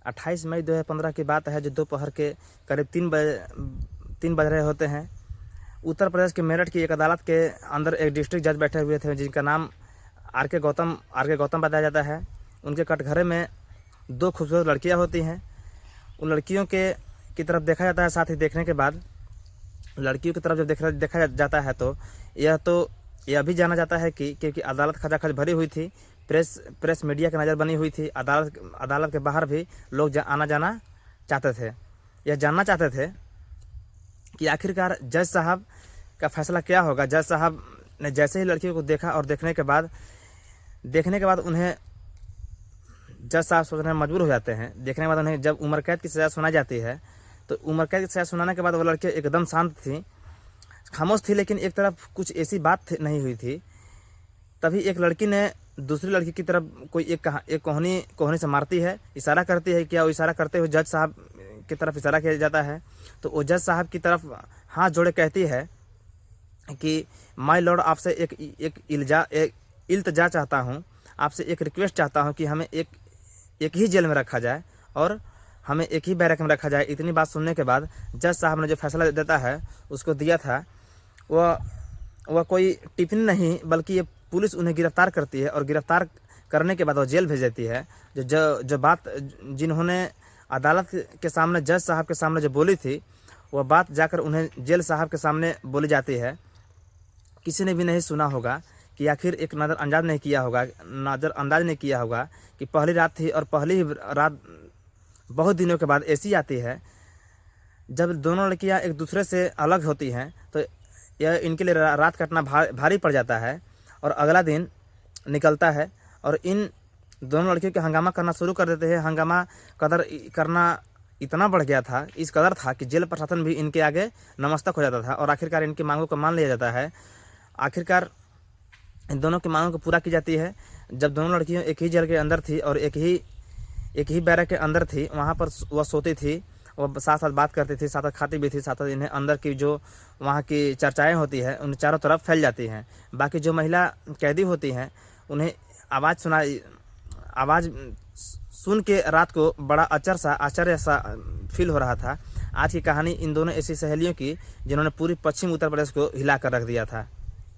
28 मई 2015 की बात है, जो दोपहर के करीब 3 बज रहे होते हैं। उत्तर प्रदेश के मेरठ की एक अदालत के अंदर एक डिस्ट्रिक्ट जज बैठे हुए थे, जिनका नाम आर के गौतम बताया जाता है। उनके कटघरे में 2 खूबसूरत लड़कियां होती हैं। उन लड़कियों की तरफ देखा जाता है। साथ ही देखने के बाद लड़कियों की तरफ जब देखा जाता है तो यह भी जाना जाता है कि क्योंकि अदालत खचाखच भरी हुई थी, प्रेस मीडिया की नज़र बनी हुई थी। अदालत के बाहर भी लोग आना जाना चाहते थे। यह जानना चाहते थे कि आखिरकार जज साहब का फैसला क्या होगा। जज साहब ने जैसे ही लड़कियों को देखा और देखने के बाद उन्हें जज साहब सोचने में मजबूर हो जाते हैं। देखने के बाद उन्हें जब उम्र कैद की सज़ा सुनाई जाती है तो उम्र कैद की सज़ा सुनाने के बाद वो लड़कियाँ एकदम शांत थी, खामोश थी, लेकिन एक तरफ कुछ ऐसी बात नहीं हुई थी। तभी एक लड़की ने दूसरी लड़की की तरफ कोई एक कोहनी से मारती है, इशारा करती है। क्या वो इशारा करते हुए जज साहब की तरफ इशारा किया जाता है तो वो जज साहब की तरफ हाथ जोड़े कहती है कि माय लॉर्ड, आपसे एक इल्तिजा चाहता हूँ, आपसे एक रिक्वेस्ट चाहता हूँ कि हमें एक ही जेल में रखा जाए और हमें एक ही बैरक में रखा जाए। इतनी बात सुनने के बाद जज साहब ने जो फैसला देता है उसको दिया था, वह कोई टिप्पणी नहीं, बल्कि ये पुलिस उन्हें गिरफ्तार करती है और गिरफ्तार करने के बाद वो जेल भेज देती है। जो बात जिन्होंने अदालत के सामने जज साहब के सामने जो बोली थी, वह बात जाकर उन्हें जेल साहब के सामने बोली जाती है। किसी ने भी नहीं सुना होगा कि आखिर एक नज़रअंदाज नहीं किया होगा कि पहली रात थी और पहली रात बहुत दिनों के बाद ऐसी आती है जब दोनों लड़कियां एक दूसरे से अलग होती हैं, तो यह इनके लिए रात कटना भारी पड़ जाता है। और अगला दिन निकलता है और इन दोनों लड़कियों के हंगामा करना शुरू कर देते हैं। हंगामा करना इतना बढ़ गया था, इस कदर था कि जेल प्रशासन भी इनके आगे नमस्तक हो जाता था और आखिरकार इनकी मांगों को मान लिया जाता है। आखिरकार इन दोनों की मांगों को पूरा की जाती है। जब दोनों लड़कियां एक ही जेल के अंदर थी और एक ही बैरक के अंदर थी, वहाँ पर वह सोती थी, वह साथ साथ बात करती थी, साथ साथ खाती भी थी, साथ साथ इन्हें अंदर की जो वहाँ की चर्चाएं होती हैं उन चारों तरफ फैल जाती हैं। बाकी जो महिला कैदी होती हैं उन्हें आवाज़ सुन के रात को बड़ा आश्चर्य सा फील हो रहा था। आज की कहानी इन दोनों ऐसी सहेलियों की जिन्होंने पूरी पश्चिम उत्तर प्रदेश को हिला कर रख दिया था।